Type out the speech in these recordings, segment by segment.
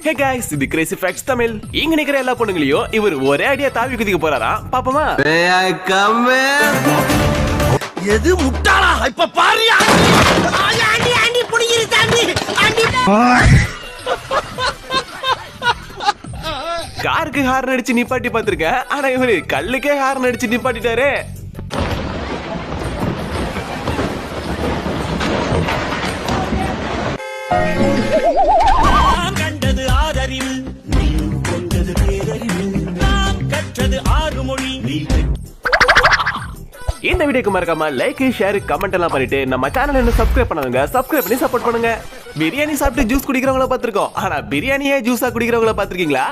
Hey guys, இது Crazy facts Tamil. இங்க நிக்கிற எல்லா பொண்ணுங்களையும் இவர் ஒரே அடியா தாவி குதிக்க போறாராம். பாப்போமா? எது முட்டாளா? இப்ப பாரியா? ஆண்டி ஆண்டி புடிங்கிரு தாண்டி. ஆண்டி. காருக்கு ஹார்ன் அடிச்சு நிப்பாட்டி பாத்துர்க்கேன். ஆனா இவரு கல்லுக்கே ஹார்ன் அடிச்சு நிப்பாட்டிட்டாரே. இந்த வீடியோக்கு மறக்காம லைக் ஷேர் கமெண்ட் எல்லாம் பண்ணிட்டு நம்ம சேனலை இன்னும் சப்ஸ்கிரைப் பண்ணாதவங்க சப்ஸ்கிரைப் பண்ணி சப்போர்ட் பண்ணுங்க. பிரியாணி சாப்பிட்டு ஜூஸ் குடிக்கிறவங்கள பாத்துருக்கோம். ஆனா பிரியாணியே ஜூஸா குடிக்கிறவங்கள பாத்துருக்கீங்களா?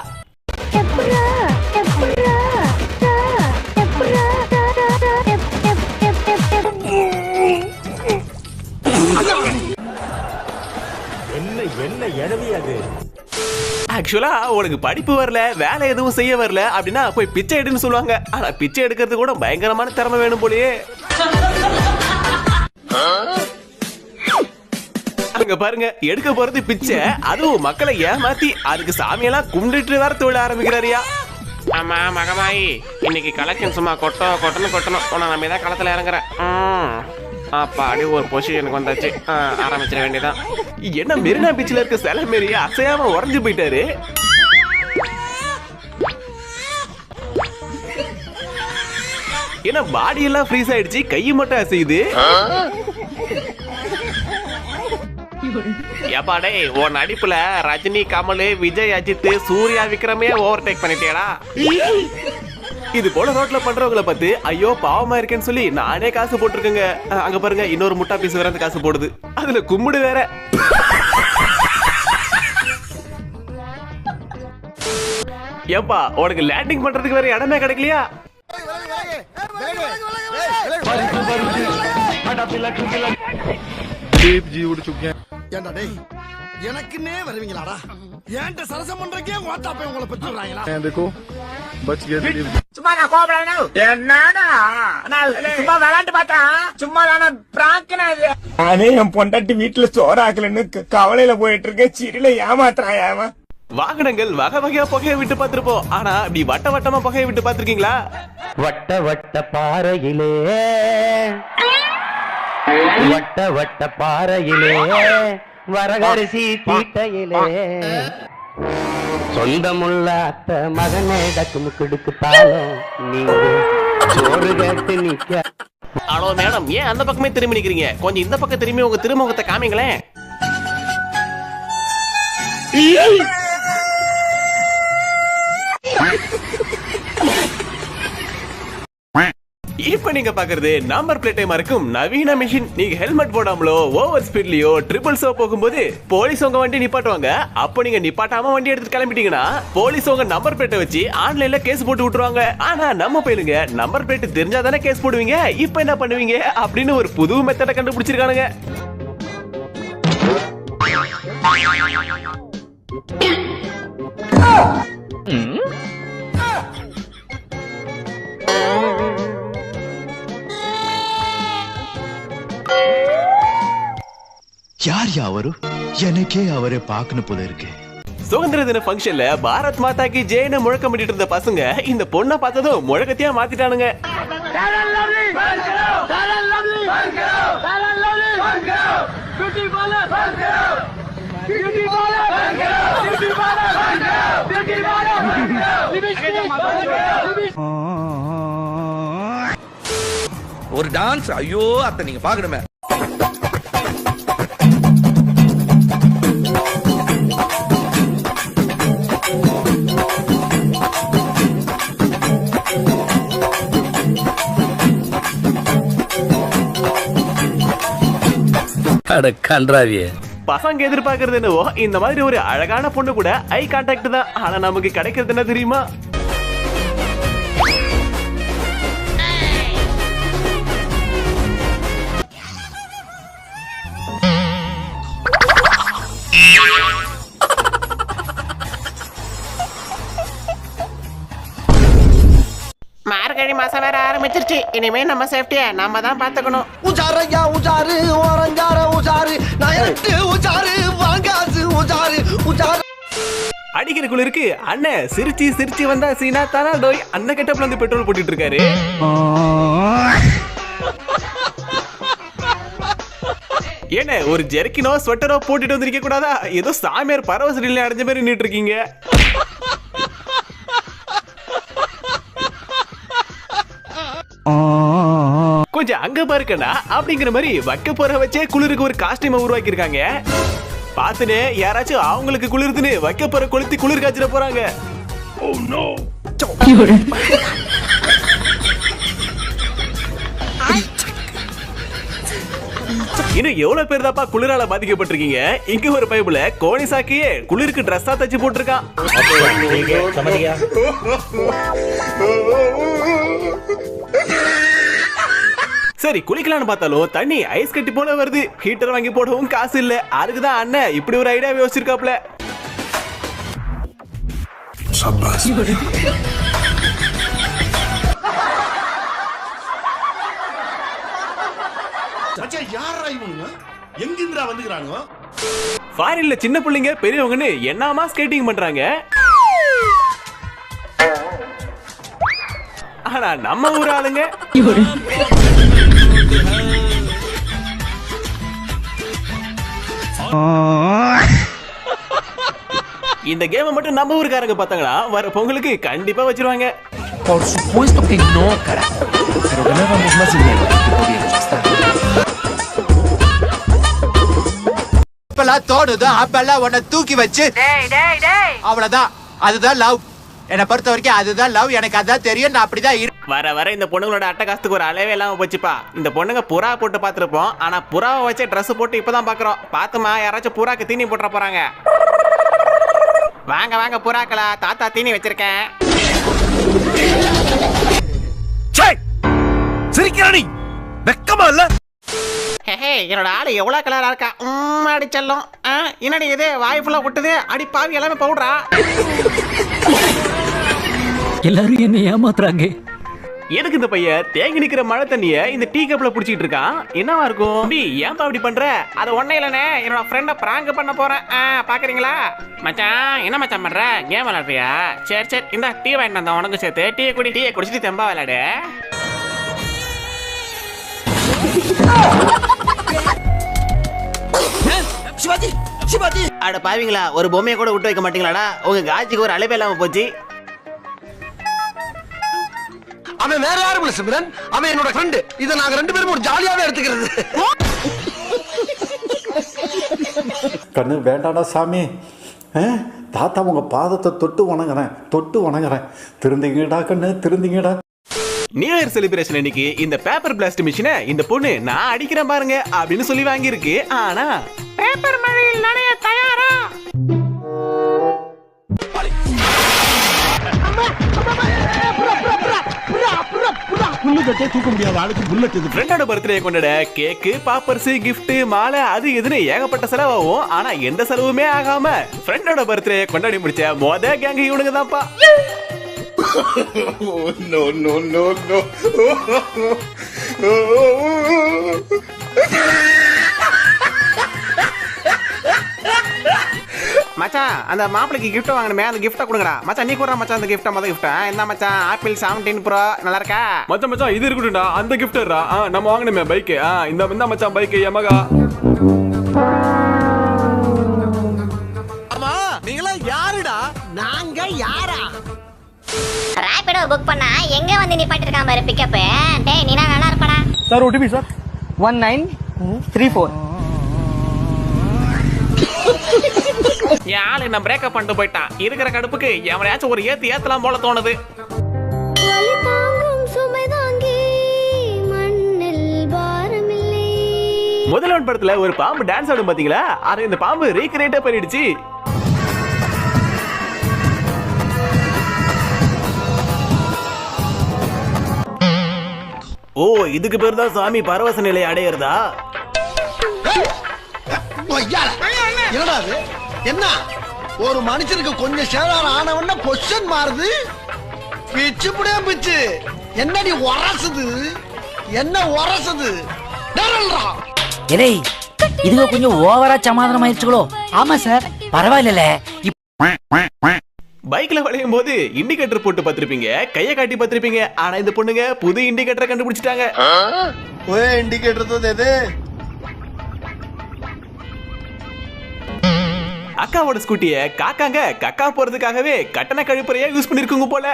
என்ன எடவியாது? ஆக்சுவலா உனக்கு படிப்பு வரல, வேலை எதுவும் செய்ய வரல அப்படின்னா போய் பிச்சை எடுன்னு சொல்லுவாங்க. ஆனா பிச்சை எடுக்கிறது கூட பயங்கரமான திறமை வேணும் போலயே. அங்க பாருங்க, எடுக்க போறது பிச்சை, அதுவும் மக்களை ஏமாத்தி அதுக்கு சாமியெல்லாம் கும்பிட்டு வேற தொழில ஆரம்பிக்கிறாரியா. ஆமா மகமாயி, இன்னைக்கு கலெக்ஷன் சும்மா கொட்டணும். நம்ம ஏதாவது களத்துல இறங்குறேன். அப்பாடி ஒரு பொசிஷனுக்கு வந்தாச்சு, ஆரம்பிச்சிட வேண்டியதான். என்ன மெரினா பீச்ல இருக்க சில மாரி அசையாம உறைஞ்சு போயிட்டாரு. ஏன்னா பாடி எல்லாம் ஃப்ரீஸ் ஆயிடுச்சு, கை மட்டும் அசையுது. எப்பாடே உன் நடிப்புல ரஜினி, கமல், விஜய், அஜித், சூர்யா, விக்ரமே ஓவர்டேக் பண்ணிட்டியாடா. இது போல ரோட்ல பண்றவங்களை பார்த்து ஐயோ பாவமா இருக்கேன்னு சொல்லி நானே காசு போட்டிருக்கேங்க. அங்க பாருங்க, இன்னொரு முட்டா பீஸ் வேற காசு போடுது. அதுல கும்பிடு வேற. ஏப்பா உனக்கு லேண்டிங் பண்றதுக்கு வேற இடமே கிடைக்கலையா? எனக்குன்னே வருவீங்களாடா? ஏன்ட்ட சரசம் பண்றக்கே வாட்டாப்பே உங்களை பெற்றுறாங்களா? देखो बच गए. சும்மா நான் கோபப்படணும். என்னடா நான் சும்மா விளையாண்டு பார்த்தேன். சும்மா நான் பிராங்கனா இது. நானே என் பொண்டாட்டி வீட்டுல சோறாக்கலன்னு கவலையில போயிட்டு இருக்கேன். சிறில ஏமாத்துறான். வாகனங்கள் வகை வகையா புகையை விட்டு பார்த்திருப்போம். ஆனா இப்படி வட்ட வட்டமா புகையை விட்டு பார்த்திருக்கீங்களா? வட்ட வட்ட பாறையிலே வட்ட வட்ட பாறையிலே வரகரிசி தீட்டையிலே சொந்தமுள்ள அத்த மகனே டக்குமு கிடுக்கு தாளம் நீங்க சோறு கேட்டு நிக்க. ஹலோ மேடம், ஏன் அந்த பக்கமே திரும்பி நிக்கிறீங்க? கொஞ்சம் இந்த பக்கம் திரும்பி உங்க திருமுகத்தை காமிங்களேன். இப்ப நீங்க பாக்குறது நம்பர் பிளேட்டை மறைக்கும் நவீன மிஷின். நீங்க ஹெல்மெட் போடாமலோ ஓவர் ஸ்பீட்லயோ ட்ரிபிள்ஸோ போகும்போது போலீஸ் உங்க வண்டி நிப்பாட்டுவாங்க. அப்ப நீங்க நிப்பாட்டாம வண்டி எடுத்து கிளம்பிட்டீங்கன்னா போலீஸ் உங்க நம்பர் பிளேட்டை வச்சு ஆன்லைன்ல கேஸ் போட்டு விட்டுருவாங்க. ஆனா நம்ம பையனுங்க நம்பர் பிளேட் தெரிஞ்சாதானே கேஸ் போடுவீங்க. இப்ப என்ன பண்ணுவீங்க அப்படின்னு ஒரு புது மெத்தட கண்டுபிடிச்சிருக்கானுங்க. யார் யாவரு எனக்கே அவரை பார்க்கணும் போல இருக்கு. சுதந்திர தின ஃபங்க்ஷன்ல பாரத் மாதா கி ஜெய்னு முழக்கமிட்டு இருந்த பசங்க இந்த பொண்ணை பார்த்ததும் முழக்கத்தையா மாத்திட்டானுங்க. ஒரு டான்ஸ், ஐயோ அத்தை நீங்க பாக்கணுமே. பசங்க எதிர்பார்க்கறது என்னவோ இந்த மாதிரி ஒரு அழகான பொண்ணு கூட ஐ கான்டாக்ட் தான். ஆனா நமக்கு கிடைக்கிறது என்ன தெரியுமா? மார்கழி மாசம் வேற ஆரம்பிச்சிருச்சு. இனிமே நம்ம சேஃப்டியை நாம தான் பாத்துக்கணும். உஜாரையா உஜாரு ஓரஞ்சார உஜாரு நயட்டு உஜாரு வாங்காசு உஜாரு உஜாரு. அடிக்கிற குளிருக்கு அண்ணன் சிரிச்சு சிரிச்சு வந்தா சீனா தானா டோய் அந்த கெட்டப்ல வந்து பெட்ரோல் போட்டுட்டு இருக்காரு. ஏன்னா ஒரு ஜெர்க்கினோ ஸ்வெட்டரோ போட்டுட்டு வந்திருக்க கூடாதா? ஏதோ சாமியார் பரவச நிலை அடைஞ்ச மாதிரி நின்னுட்டு இருக்கீங்க. கொஞ்சம் அங்க பாருக்கண்ணா அப்படிங்கிற மாதிரி வைக்க போற வச்சே குளிருக்கு ஒரு காஸ்டியூம் உருவாக்கி இருக்காங்க. பாத்துனே யாராச்சும் அவங்களுக்கு குளிர்துன்னு வைக்க போற கொளுத்தி குளிர் காய்ச்சிட போறாங்க. இன்னும் எவ்வளவு பேர் தாப்பா குளிரால பாதிக்கப்பட்டிருக்கீங்க? இங்க ஒரு பைப்புல கோணி சாக்கியே குளிருக்கு ட்ரெஸ்ஸா தச்சு போட்டிருக்கான். சரி குளிக்கலான்னு பார்த்தாலும் தண்ணி ஐஸ் கட்டி போல வருது. ஹீட்டர் வாங்கி போடவும் காசு இல்ல. அதுக்குதான் அண்ணன் இப்படி ஒரு ஐடியா யோசிச்சிருக்காப்ல. ஃபாரின்ல சின்ன பிள்ளைங்க பெரியவங்கன்னு என்னமா ஸ்கேட்டிங் பண்றாங்க. ஆனா நம்ம ஊர் ஆளுங்க இந்த கேம் மட்டும் நம்ம ஊருக்காரங்க பார்த்தாங்களா வர பொங்கலுக்கு கண்டிப்பா வச்சிருவாங்க. Por supuesto que no, carajo. Pero ganábamos más dinero que podíamos gastar. அப்பெல்லாம் தோணுது அப்பெல்லாம் உன்னை தூக்கி வச்சு அவ்வளவுதான். அதுதான் லவ். என்னை பொறுத்த வரைக்கும் அதுதான் லவ். எனக்கு அதான் தெரியும். நான் அப்படிதான் வர வர இந்த பொண்ணுங்களோட அட்டகாசத்துக்கு ஒரு அளவே இல்லாம போச்சுப்பா. இந்த பொண்ணுங்க புறா போட்டு பாத்துருப்போம். ஆனா புறாவை வச்சே ட்ரெஸ் போட்டு இப்பதான் பாக்குறோம். பாத்துமா யாராச்சும் புறாக்கு தீனி போட்டுற போறாங்க. வாங்க வாங்க புறாக்களா, தாத்தா தீனி வச்சிருக்கேன். சிரிக்கிறானி வெக்கமா இல்ல? என்னோட ஆளு எவ்வளவு கலரா இருக்கா. அடிச்சல்லும் என்னடி இது வாய் ஃபுல்லா விட்டுது. அடி பாவி எல்லாமே பவுடரா. எல்லாரும் என்ன ஏமாத்துறாங்க. எதுக்கு இந்த பையன் தேங்கி நிக்கிற மழை தண்ணிய இந்த டீ கப்ல புடிச்சிட்டு இருக்கான்? என்னவா இருக்கும்? ஏன்பா அப்படி பண்ற? அது ஒண்ணே இல்லனே, என்னோட ஃப்ரெண்ட பிராங்க் பண்ண போறேன். பாக்குறீங்களா மச்சான்? என்ன மச்சான் பண்ற? கேம் விளையாடுறியா? சரி சரி இந்த டீ வாங்கிட்டு வந்தேன் உனக்கு சேர்த்து. டீயை குடி. டீயை குடிச்சிட்டு தெம்பா விளையாடு. சிவாஜி சிவாஜி அட பாவீங்களா, ஒரு பொம்மையை கூட விட்டு வைக்க மாட்டீங்களாடா? உங்க காட்சிக்கு ஒரு அளவே இல்லாம போச்சு. அவன் வேற யாரும் இல்ல சிம்ரன். அவன் என்னோட ஃப்ரெண்ட். இத நாங்க ரெண்டு பேரும் ஒரு ஜாலியாவே எடுத்துக்கிறது. கண்ணு வேண்டாடா சாமி. தாத்தா உங்க பாதத்தை தொட்டு வணங்குறேன். திருந்திங்கடா கண்ணு, திருந்திங்கடா. நியூ இயர் செலிப்ரேஷன் இன்னைக்கு இந்த பேப்பர் பிளாஸ்ட் மிஷினை இந்த பொண்ணு நான் அடிக்கிறேன் பாருங்க அப்படின்னு சொல்லி வாங்கியிருக்கு. ஆனா பேப்பர் மழையில் நனைய தயாரா? ஃப்ரெண்டோட பர்த்டே கொண்டாட கேக்கு, பாப்பர்ஸ், கிஃப்ட், மாலை அது இதுன்னு ஏகப்பட்ட செலவாகும். ஆனா எந்த செலவுமே ஆகாம ஃப்ரெண்டோட பர்த்டே கொண்டாடி முடிச்ச மொத கேங் இவனுங்க தான்ப்பா. No, no, no, no. மச்சான் அந்த மாப்பிளைக்கு கிஃப்ட் வாங்கணுமே, அந்த கிஃப்ட்டை கொடுங்கடா. மச்சான் நீ கூட மச்சான் அந்த கிஃப்ட்டை மொதல் கிஃப்ட் என்ன மச்சான்? ஆப்பிள் 17 ப்ரோ நல்லா இருக்கா? மச்சான் மச்சான் இது இருக்கட்டும்டா. அந்த கிஃப்டரா நம்ம வாங்கணுமே பைக். இந்த மச்சான் பைக் யமகா. அம்மா நீங்களா யாருடா? நாங்க யாரா? ரேபிடோ புக் பண்ணா எங்க வந்து நிப்பாட்டிருக்கான் பாரு பிக்கப். டேய் நீனா நல்லா இருப்படா. Sir OTP sir 1934. என் ஆளு நான் பிரேக்கப் பண்ணிட்டு போயிட்டான். இருக்கிற கடுப்புக்கு எவனையாச்சும் ஒரு ஏத்தலாம் போல தோணுது. முதல்வன் படத்துல ஒரு பாம்பு டான்ஸ் ஆடும் பாத்தீங்களா? அது இந்த பாம்பு ரீக்ரியேட் பண்ணிடுச்சு. ஓ இதுக்கு பேர் தான் சாமி பரவச நிலை அடையிறதா? என்னடா அது? என்ன ஒரு மனுஷனுக்கு கொஞ்சம் சேதாரம் ஆனவன பொசிஷன் மாறுது. பிச்சு புடியா பிச்சு. என்னடி உரசுது? என்ன உரசுது? டரல்ரா. ஏய் இதுங்க கொஞ்சம் ஓவரா சமாதானம் ஆயிடுச்சுங்களோ? ஆமா சார் பரவாயில்ல. பைக்ல வளையும் போது இண்டிகேட்டர் போட்டு பார்த்திருப்பீங்க, கையை காட்டி பார்த்திருப்பீங்க. ஆனா இந்த பொண்ணுங்க புது இண்டிகேட்டரை கண்டுபிடிச்சிட்டாங்க. இண்டிகேட்டர் தான் எது? அக்காவோட ஸ்கூட்டிய காக்காங்க கக்கா போறதுக்காகவே கட்டண கழிப்பறையா யூஸ் பண்ணிருக்குங்க போல.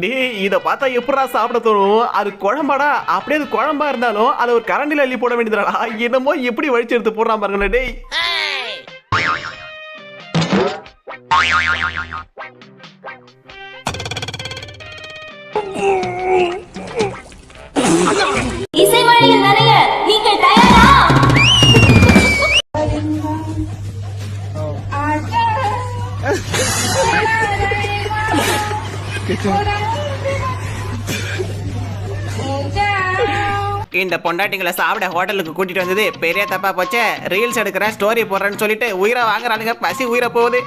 டேய், இத பார்த்தா எப்படா சாப்பிட தோணும்? அது குழம்பாடா? அப்படியே அது குழம்பா இருந்தாலும் அதை ஒரு கரண்டில அள்ளி போட வேண்டியதுடா. என்னமோ எப்படி வழிச்சு எடுத்து போடுறான் பாருங்க. டேய், இசை வழியில் நிறைய நீங்கள் தயாரா? இந்த பொண்டாட்டிங்களை சாப்பிட ஹோட்டலுக்கு கூட்டிட்டு வந்தது பெரிய தப்பா போச்சே. ரீல்ஸ் எடுக்கிறேன், ஸ்டோரி போடுறேன்னு சொல்லிட்டு உயிரை வாங்குறானுங்க. பசி உயிரை போகுது.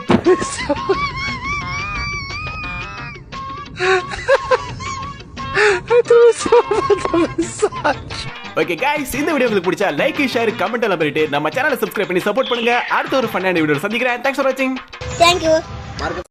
ஓகே गाइस, இந்த வீடியோ உங்களுக்கு பிடிச்சா லைக், ஷேர், கமெண்ட் எல்லாம் பண்ணிட்டு நம்ம சேனலை சப்ஸ்கிரைப் பண்ணி சப்போர்ட் பண்ணுங்க. அடுத்த ஒரு ஃபன்னான வீடியோல சந்திக்கிறேன். Thanks for watching. Thank you.